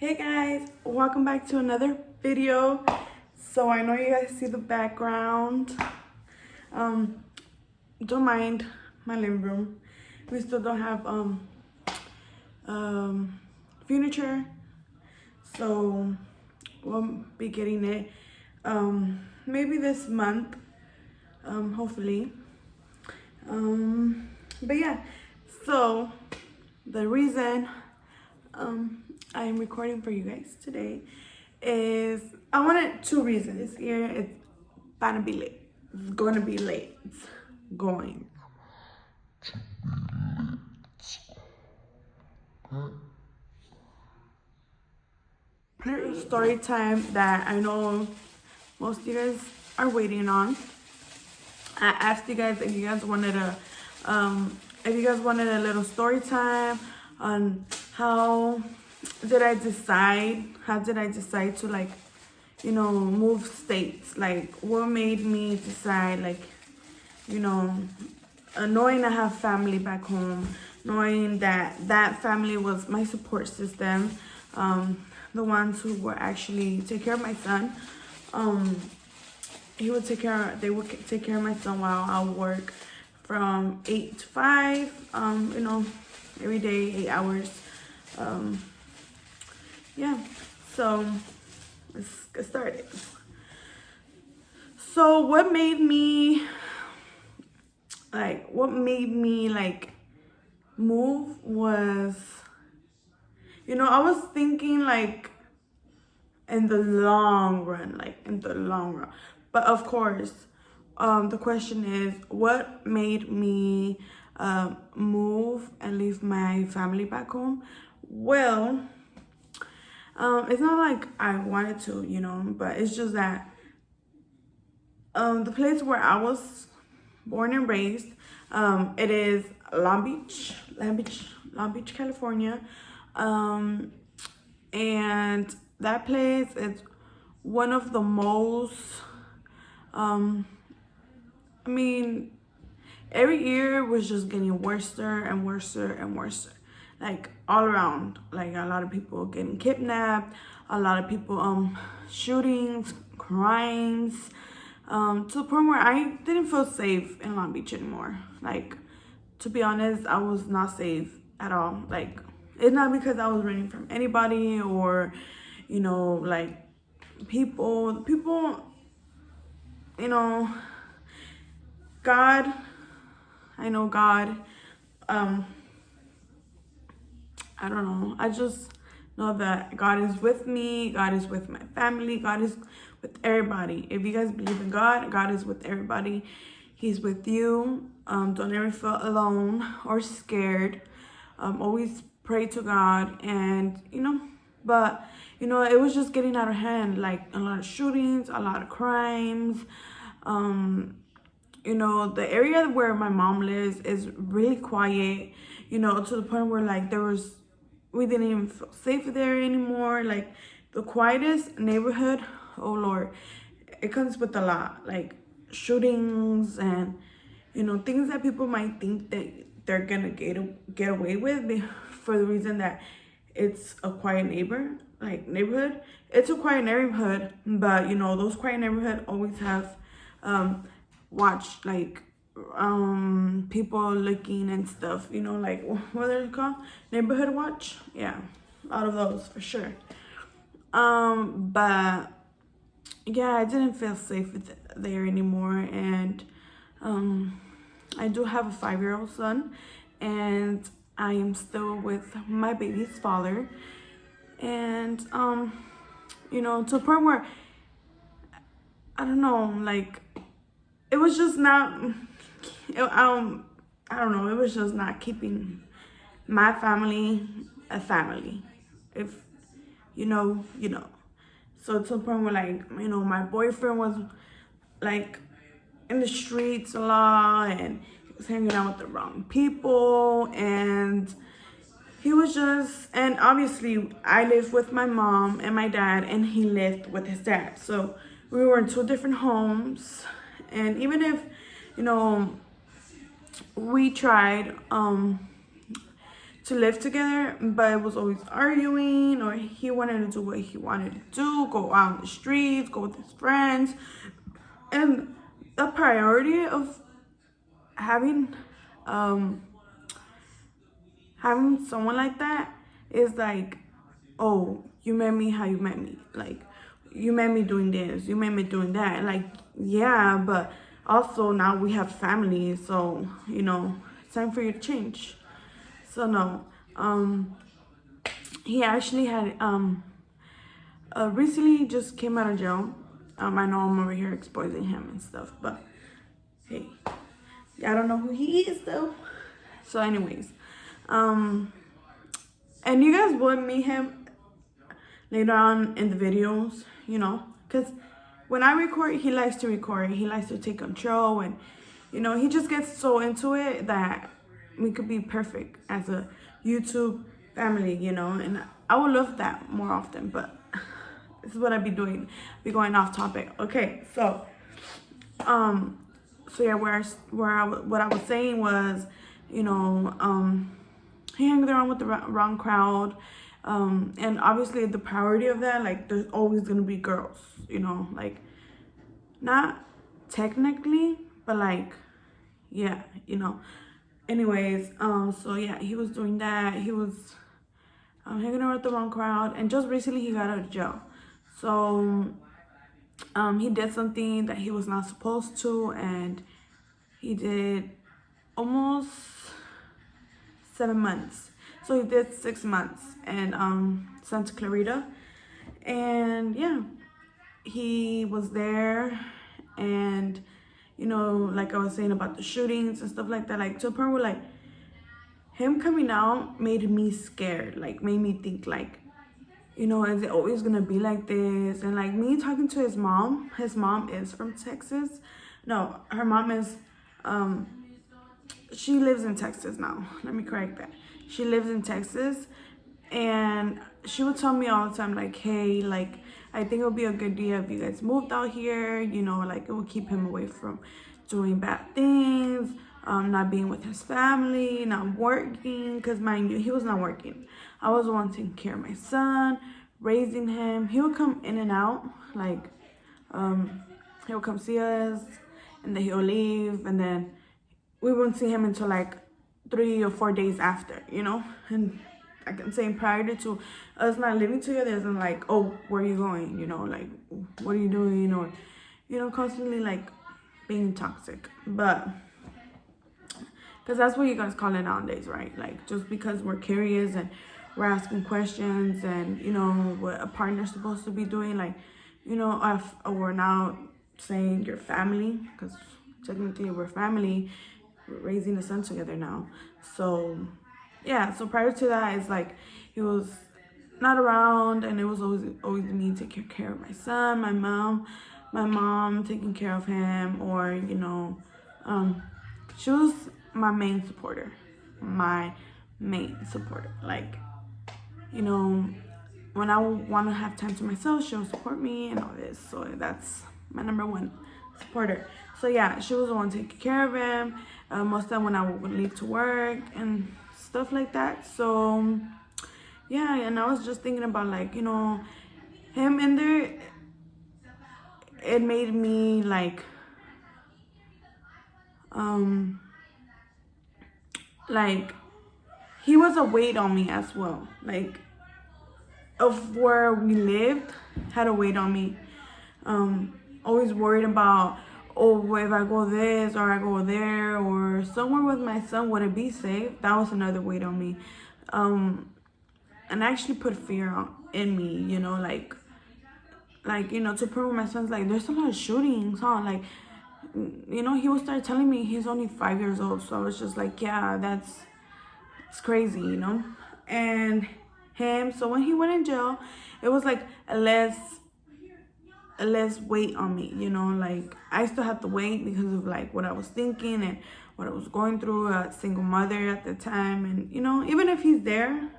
Hey guys, welcome back to another video. So I know you guys see the background. Don't mind my living room. We still don't have furniture, so we'll be getting it maybe this month, hopefully. But yeah, so the reason I am recording for you guys today is I wanted two reasons. This year it's gonna be late. It's gonna be late. It's going. Story time that I know most of you guys are waiting on. I asked you guys if you guys wanted a little story time on how did I decide to move states, like what made me decide, knowing I have family back home, knowing that family was my support system, the ones who were actually take care of my son. They would take care of my son while I work from 8 to 5, every day, 8 hours. Yeah, so let's get started. So what made me move was, I was thinking in the long run, but of course, the question is, what made me move and leave my family back home? Well, it's not like I wanted to, but it's just that the place where I was born and raised, it is Long Beach, California, and that place is one of the most, every year was just getting worse and worse and worse, like all around. Like a lot of people getting kidnapped, a lot of people shootings, crimes, to the point where I didn't feel safe in Long Beach anymore. Like, to be honest, I was not safe at all. Like, it's not because I was running from anybody or people, God, I know God, I don't know. I just know that God is with me. God is with my family. God is with everybody. If you guys believe in God, God is with everybody. He's with you. Don't ever feel alone or scared. Always pray to God, and but it was just getting out of hand. Like a lot of shootings, a lot of crimes. The area where my mom lives is really quiet, to the point where we didn't even feel safe there anymore. Like the quietest neighborhood, oh Lord, it comes with a lot, like shootings and, things that people might think that they're gonna get away with for the reason that it's a quiet neighborhood. It's a quiet neighborhood, but those quiet neighborhood always have watch people looking and stuff, like what are they called, neighborhood watch. Yeah, a lot of those for sure. But yeah, I didn't feel safe there anymore. And I do have a 5-year-old son, and I am still with my baby's father. And to a point where I don't know, like it was just not, I don't know, it was just not keeping my family a family. If you know. So to the point where my boyfriend was in the streets a lot, and he was hanging out with the wrong people, and and obviously I lived with my mom and my dad, and he lived with his dad. So we were in two different homes. And even if, we tried to live together, but it was always arguing, or he wanted to do what he wanted to do, go out in the streets, go with his friends. And the priority of having having someone like that is like, oh, you met me how you met me, like you met me doing this, you met me doing that, like, yeah, but also now we have family, so you know, it's time for you to change. So no, he actually had recently just came out of jail. I know I'm over here exposing him and stuff, but hey, I don't know who he is though. So anyways, and you guys will meet him later on in the videos, you know, because when I record, he likes to record, he likes to take control, and you know, he just gets so into it that we could be perfect as a YouTube family, you know, and I would love that more often, but this is what I be doing, be going off topic. Okay, so yeah, what I was saying was, you know, he hung around with the wrong crowd, and obviously the priority of that, like, there's always gonna be girls, you know, like, not technically, but like, yeah, you know. Anyways, so yeah, he was doing that. He was hanging around with the wrong crowd, and just recently he got out of jail. So he did something that he was not supposed to, and he did almost 7 months. So he did 6 months in Santa Clarita, and yeah, he was there. And you know, like I was saying about the shootings and stuff like that, like to the point where like him coming out made me scared, like made me think like, you know, is it always gonna be like this? And like me talking to his mom is from Texas. No, her mom is she lives in Texas now. Let me correct that. She lives in Texas, and she would tell me all the time like, hey, like, I think it would be a good idea if you guys moved out here, you know, like it would keep him away from doing bad things, not being with his family, not working, because mind you, he was not working. I was the one taking care of my son, raising him. He would come in and out, like, he would come see us, and then he'll leave, and then we wouldn't see him until like 3 or 4 days after, you know. And I can say prior to us not living together, isn't like, oh, where are you going? You know, like, what are you doing? Or, you know, constantly like being toxic. But, because that's what you guys call it nowadays, right? Like, just because we're curious and we're asking questions, and, you know, what a partner's supposed to be doing, like, you know, if we're now saying your family, because technically we're family, we're raising a son together now. So yeah, so prior to that, it's like he was not around, and it was always me taking care of my son, my mom taking care of him, or, you know, she was my main supporter. Like, you know, when I want to have time to myself, she'll support me and all this. So that's my number one supporter. So yeah, she was the one taking care of him most of the time when I would leave to work and stuff like that. So yeah, and I was just thinking about, like, you know, him in there, it made me like he was a weight on me as well, like, of where we lived had a weight on me. Always worried about, oh, if I go this or I go there or somewhere with my son, would it be safe? That was another weight on me. And actually put fear in me, you know, like, you know, to prove my son's like, there's a lot of shootings, huh? Like, you know, he would start telling me he's only 5 years old. So I was just like, yeah, it's crazy, you know? And him, so when he went in jail, it was like a less weight on me, you know, like I still had to wait because of like what I was thinking and what I was going through, a single mother at the time. And, you know, even if he's there,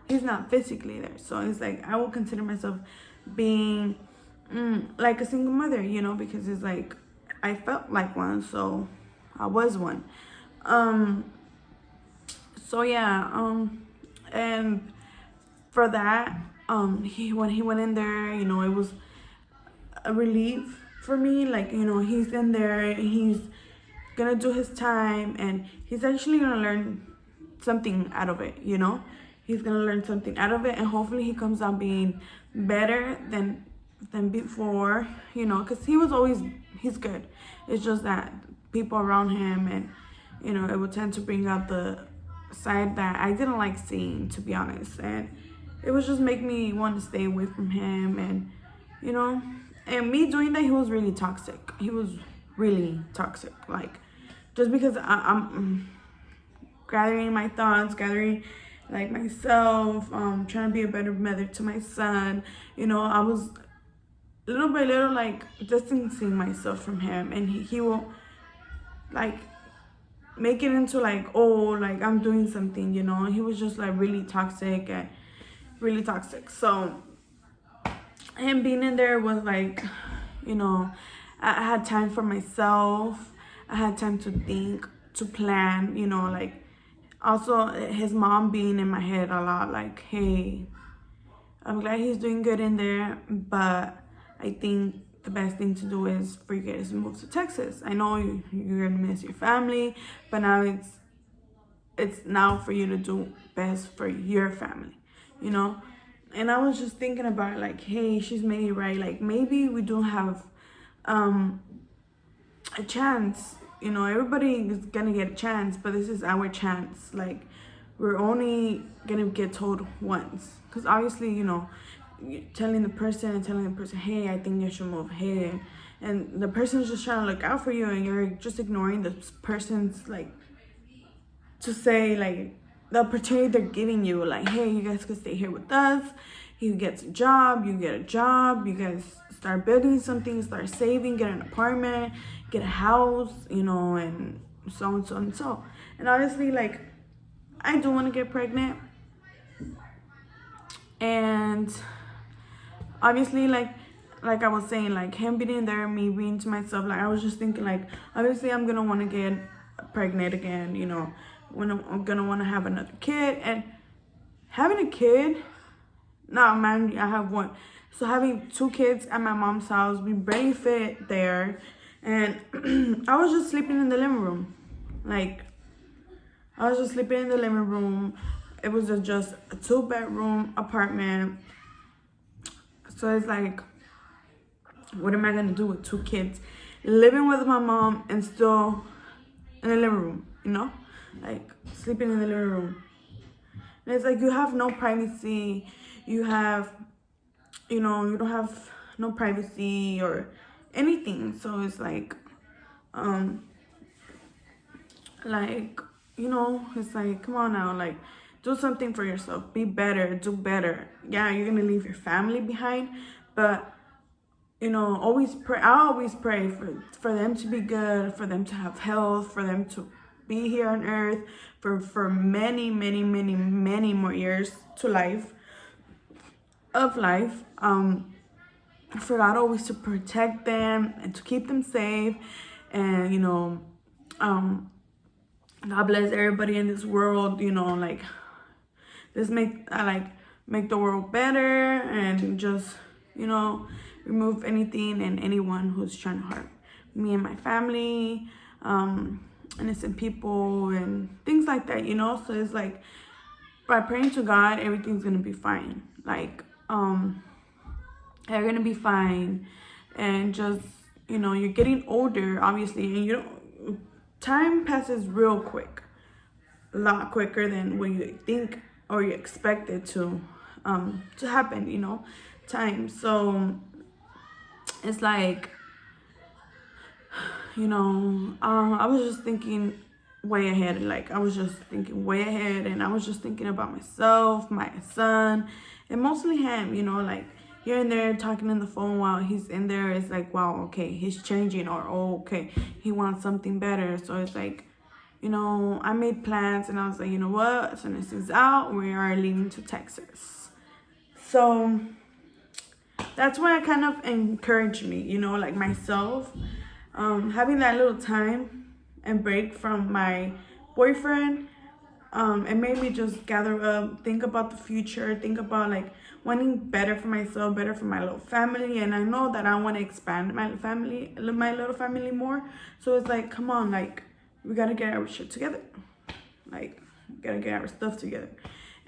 he's not physically there. So it's like, I would consider myself being like a single mother, you know, because it's like, I felt like one, so I was one. So yeah, And for that, when he went in there, you know, it was a relief for me. Like, you know, he's in there and he's gonna do his time, and he's actually gonna learn something out of it, you know. He's gonna learn something out of it, and hopefully he comes out being better than before, you know, because he's good. It's just that people around him, and you know, it would tend to bring out the side that I didn't like seeing, to be honest. And it was just make me want to stay away from him. And you know, and me doing that, he was really toxic. He was really toxic. Like, just because I'm gathering my thoughts, gathering like myself, trying to be a better mother to my son, you know, I was little by little like distancing myself from him. And he will like make it into like, oh, like I'm doing something, you know. He was just like really toxic and really toxic. So him being in there was like, you know, I had time for myself. I had time to think, to plan, you know. Like, also his mom being in my head a lot, like, hey, I'm glad he's doing good in there, but I think the best thing to do is for you guys to move to Texas. I know you're gonna miss your family, but now it's now for you to do best for your family, you know. And I was just thinking about it, like, hey, she's maybe right. Like, maybe we don't have a chance, you know. Everybody is gonna get a chance, but this is our chance. Like, we're only gonna get told once, because obviously, you know, telling the person, hey, I think you should move here, and the person's just trying to look out for you, and you're just ignoring the person's, like, to say, like, the opportunity they're giving you, like, hey, you guys could stay here with us. He gets a job, you get a job, you guys start building something, start saving, get an apartment, get a house, you know, and so and so and so. And obviously, like, I do want to get pregnant, and obviously, like I was saying, like, him being in there, me being to myself, like, I was just thinking, like, obviously I'm gonna want to get pregnant again, you know, when I'm gonna want to have another kid. And having a kid, nah, man, I have one. So having 2 kids at my mom's house, we barely fit there. And I was just sleeping in the living room. Like, I was just sleeping in the living room. It was just a 2-bedroom apartment. So it's like, what am I gonna do with 2 kids? Living with my mom and still in the living room, you know? Like, sleeping in the living room. And it's like, you have no privacy. You have, you know, you don't have no privacy or anything. So it's like, you know, it's like, come on now, like, do something for yourself. Be better, do better. Yeah, you're gonna leave your family behind, but, you know, always pray. I always pray for them to be good, for them to have health, for them to be here on earth for many, many, many, many more years to life. For God always to protect them and to keep them safe. And, you know, God bless everybody in this world, you know, like, let's make the world better, and just, you know, remove anything and anyone who's trying to hurt me and my family, innocent people and things like that, you know. So it's like, by praying to God, everything's gonna be fine. Like, they're gonna be fine. And just, you know, you're getting older, obviously, and you don't, time passes real quick, a lot quicker than when you think or you expect it to happen, you know, time. So it's like, you know, I was just thinking way ahead. Like, I was just thinking way ahead, and I was just thinking about myself, my son, and mostly him, you know. Like, here and there talking on the phone while he's in there. It's like, wow, okay, he's changing, or, oh, okay, he wants something better. So it's like, you know, I made plans, and I was like, you know what, as soon as he's out, we are leaving to Texas. So that's why it kind of encouraged me, you know, like, myself, having that little time and break from my boyfriend it made me just gather up, think about the future, think about like wanting better for myself, better for my little family. And I know that I want to expand my little family more. So it's like, come on, like we gotta get our shit together. Like, we gotta get our stuff together.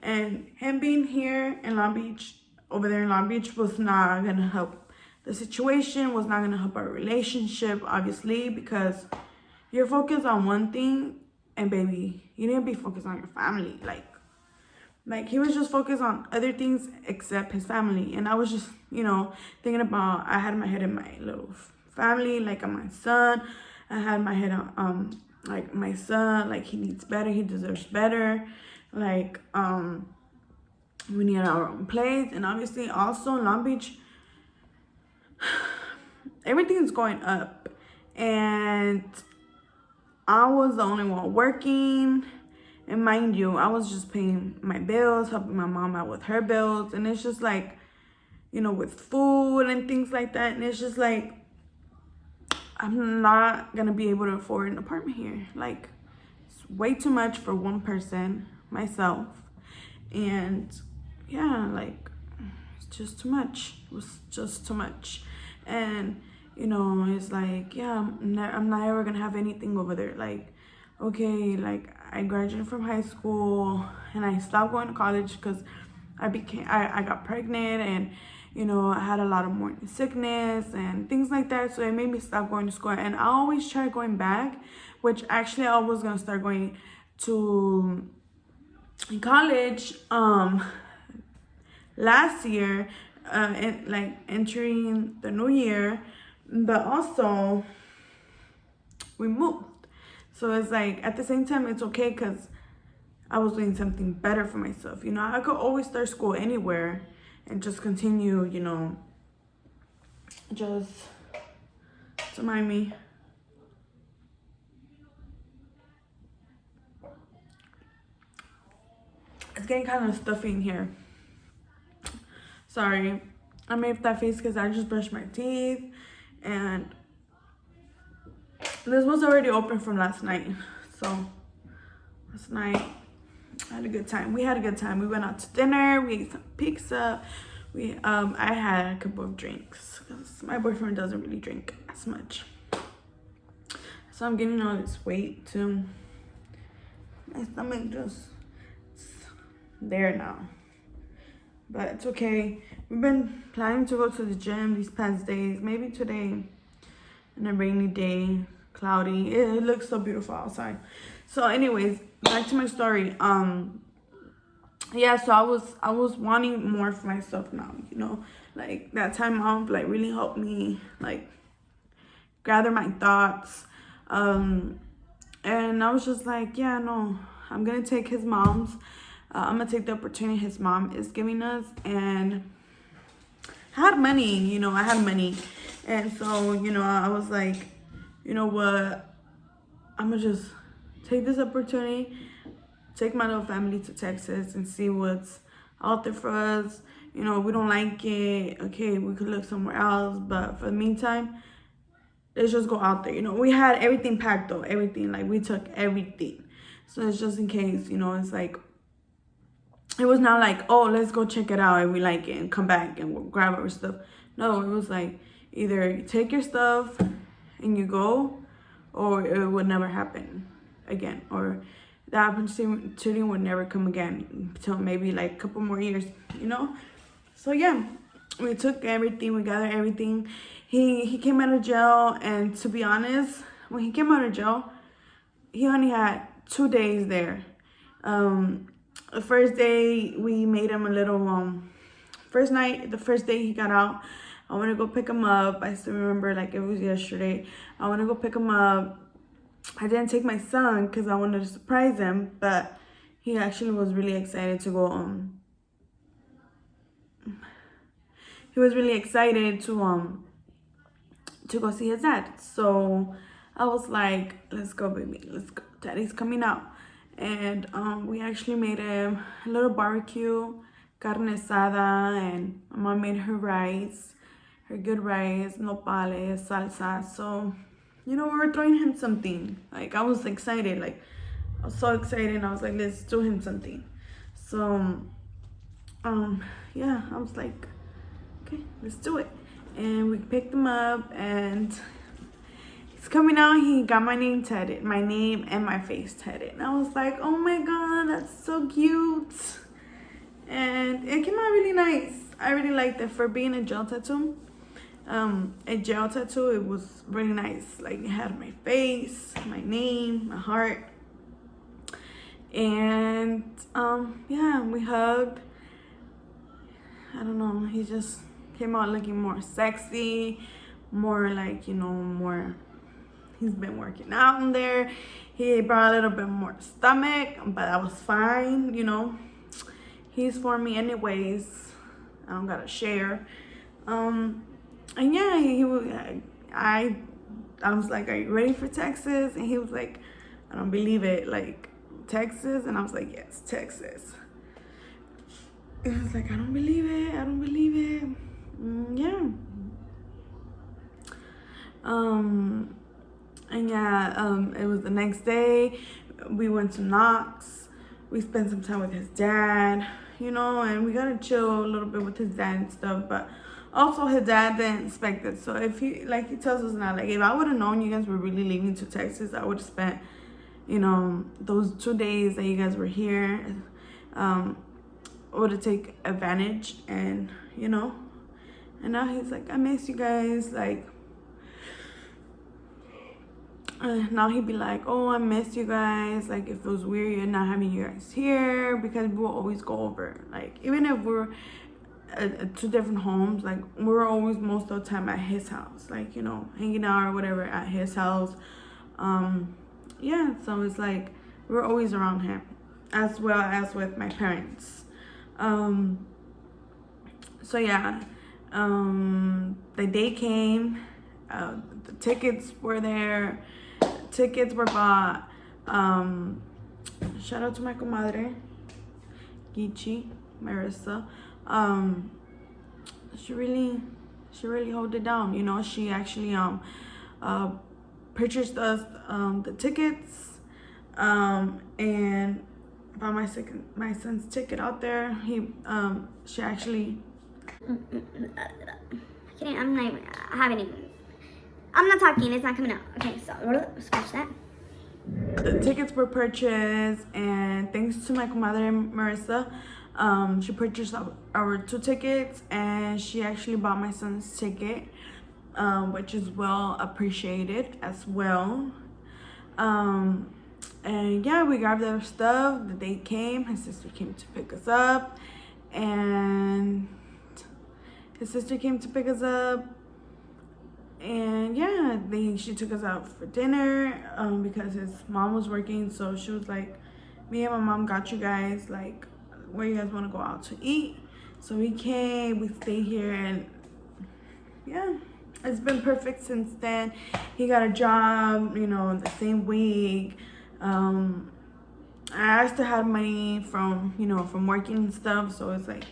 And him being here in Long Beach, over there in Long Beach, was not gonna help the situation, was not gonna help our relationship, obviously, because you're focused on one thing, and baby, you need to be focused on your family. Like he was just focused on other things except his family. And I was just, thinking about, I had my head in my little family, like on my son. I had my head on, like my son, like he needs better, he deserves better. Like, we need our own place. And obviously also in Long Beach, everything's going up. And I was the only one working. And mind you, I was just paying my bills, helping my mom out with her bills. And it's just like, with food and things like that. And it's just like, I'm not going to be able to afford an apartment here. Like, it's way too much for one person, myself. And yeah, like, it's just too much. It was just too much. And, it's like, yeah, I'm not ever going to have anything over there. Like, okay, like I graduated from high school and I stopped going to college because I got pregnant, and I had a lot of morning sickness and things like that, so it made me stop going to school. And I always try going back, which actually I was gonna start going to college last year, entering the new year, but also we moved. So it's like, at the same time, it's okay because I was doing something better for myself. I could always start school anywhere and just continue, just to mind me. It's getting kind of stuffy in here. Sorry. I made that face because I just brushed my teeth, and this was already open from last night. So last night I had a good time. We had a good time. We went out to dinner. We ate some pizza. I had a couple of drinks because my boyfriend doesn't really drink as much. So I'm getting all this weight too. My stomach just, it's there now. But it's okay. We've been planning to go to the gym these past days. Maybe today, on a rainy day, cloudy. It looks so beautiful outside. So anyways, back to my story. Yeah, so I was wanting more for myself now, like that time off like really helped me like gather my thoughts. And I was just like, yeah, no, I'm gonna take his mom's, I'm gonna take the opportunity his mom is giving us. And I had money, I had money. And so, I was like, you know what, I'm gonna just take this opportunity, take my little family to Texas and see what's out there for us. We don't like it, okay, we could look somewhere else, but for the meantime, let's just go out there. We had everything packed though, everything, like we took everything. So it's just in case, it's like, it was not like, oh, let's go check it out and we like it and come back and we'll grab our stuff. No, it was like, either you take your stuff and you go, or it would never happen again, or the opportunity would never come again until maybe like a couple more years, So yeah, we took everything, we gathered everything. He came out of jail, and to be honest, when he came out of jail, he only had 2 days there. The first day we made him a little the first day he got out, I want to go pick him up. I still remember like it was yesterday. I want to go pick him up. I didn't take my son because I wanted to surprise him, but he actually was really excited to go. He was really excited to go see his dad. So I was like, let's go, baby, let's go. Daddy's coming out. And we actually made him a little barbecue, carne asada, and my mom made her rice, her good rice, nopales, salsa. So, we were throwing him something. Like, I was excited, like, I was so excited. I was like, let's do him something. So yeah, I was like, okay, let's do it. And we picked him up, and he's coming out. He got my name tatted, my name and my face tatted. And I was like, oh my god, that's so cute. And it came out really nice. I really liked it for being a gel tattoo. It was really nice. Like, it had my face, my name, my heart. And yeah, we hugged. I don't know, he just came out looking more sexy, more like, you know, more, he's been working out in there. He brought a little bit more stomach, but that was fine, you know. He's for me anyways. I don't gotta share. And yeah, I was like, are you ready for Texas? And he was like, I don't believe it, like, Texas? And I was like, yes, Texas. And I was like, I don't believe it, I don't believe it. Yeah. And yeah, it was the next day. We went to Knox. We spent some time with his dad, you know, and we got to chill a little bit with his dad and stuff. But also, his dad didn't expect it. So if he, like he tells us now, like, if I would have known you guys were really leaving to Texas, I would have spent, you know, those 2 days that you guys were here, would have taken advantage. And, you know, and now he's like, I miss you guys, like, now he'd be like, oh, I miss you guys, like, it feels weird not having you guys here, because we'll always go over, like, even if we're at 2 different homes, like, we're always most of the time at his house, like, you know, hanging out or whatever at his house. Yeah, so it's like we're always around him, as well as with my parents. So yeah, the day came, the tickets were there, tickets were bought. Shout out to my comadre, Gichi, Marissa. She really held it down, you know. She actually purchased us the tickets, and bought my son's ticket out there. She actually I'm not talking, it's not coming out. Okay, so scratch that. The tickets were purchased, and thanks to my comadre Marissa, she purchased our 2 tickets, and she actually bought my son's ticket, which is well appreciated as well. And yeah, we grabbed our stuff. The day came. His sister came to pick us up, and yeah, she took us out for dinner, because his mom was working. So she was like, me and my mom got you guys, like, where you guys want to go out to eat. So we came, we stayed here, and yeah, it's been perfect since then. He got a job, you know, the same week. I still had money from, you know, from working and stuff. So it's like,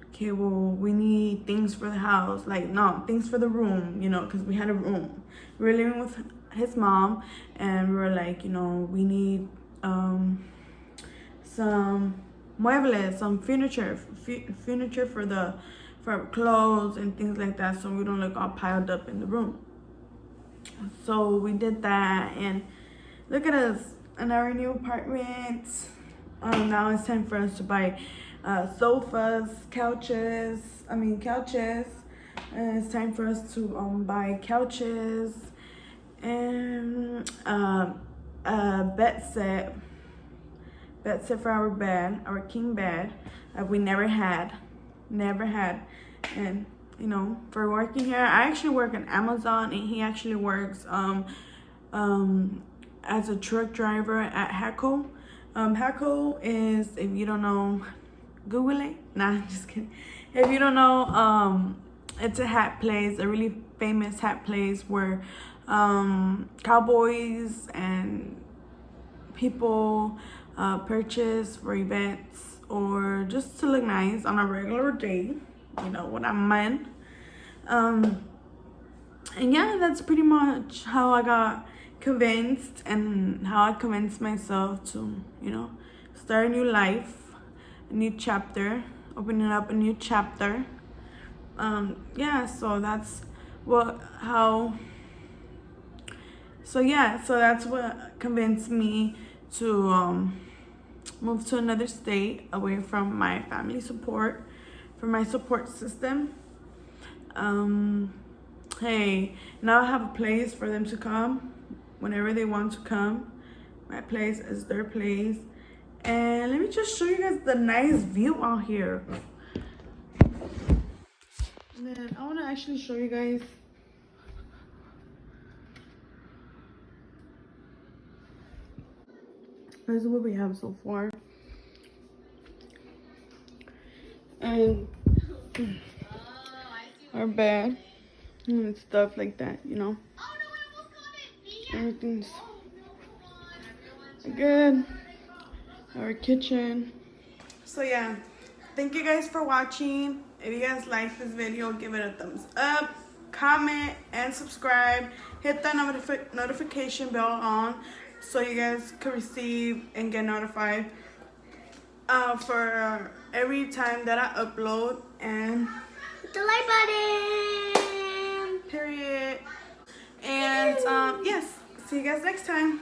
okay, well, we need things for the house. Like, no, things for the room, you know, because we had a room. We were living with his mom, and we were like, you know, we need some muebles, some furniture for our clothes and things like that, so we don't look all piled up in the room. So we did that, and look at us in our new apartment. Now it's time for us to buy sofas, couches. And it's time for us to buy couches and a bed set for our bed, our king bed, we never had. And you know, for working here, I actually work on Amazon, and he actually works as a truck driver at Haco. Haco is, if you don't know, Google it. Nah, I'm just kidding. If you don't know, it's a hat place, a really famous hat place where cowboys and people purchase for events or just to look nice on a regular day. You know what I meant. And yeah, that's pretty much how I got convinced and how I convinced myself to, you know, start a new life, a new chapter, opening up a new chapter. Yeah, so that's that's what convinced me to move to another state away from my family support, from my support system. Hey, now I have a place for them to come whenever they want to come. My place is their place. And let me just show you guys the nice view out here. And then I want to actually show you guys this is what we have so far. And our bed and stuff like that, you know. Everything's good. Our kitchen. So yeah, thank you guys for watching. If you guys like this video, give it a thumbs up, comment, and subscribe. Hit that notification bell on so you guys can receive and get notified for every time that I upload. And Hit the like button. period. And yes, see you guys next time.